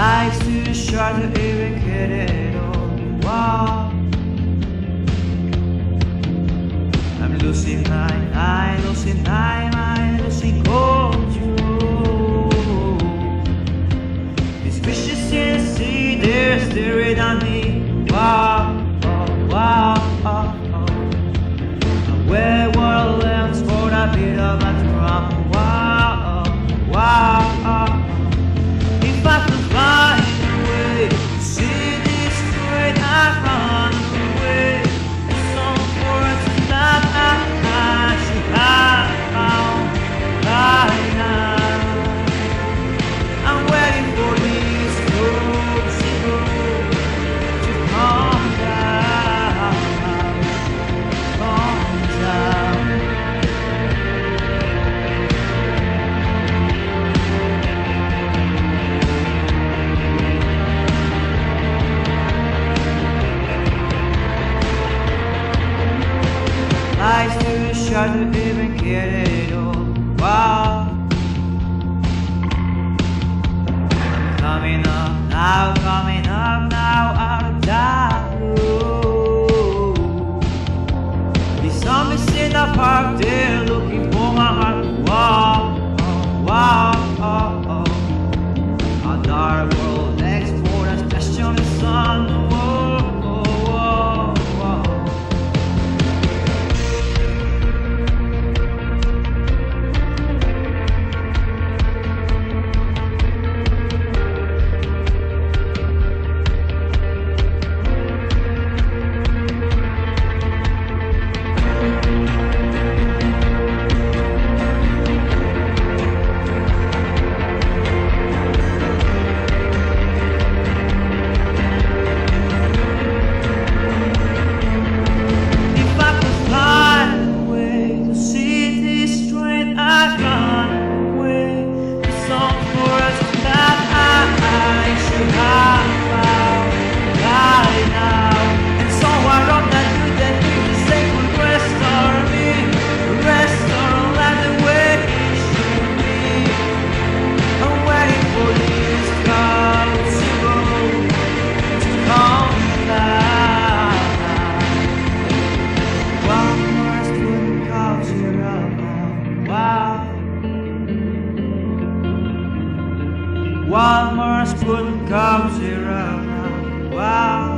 Life's too short to even get it all. Wow. I'm losing I'm losing control. These fishes in the sea, they're staring at me. Wow, oh, wow, oh, oh. Where world ends for a bit of a drum. Wow, oh, wow, oh. If I could find a way to see this great, I'd run away. It's so important that I should have found by now. I'm waiting for this road to calm down, calm down. Life's too short to even get it all. Wow. Coming up now, out of time. These zombies in the park, they're looking for my heart. Wow, oh, wow, oh, oh. A dark world next for a special sun. Whoa, whoa, whoa, whoa. One more spoon comes around. Wow.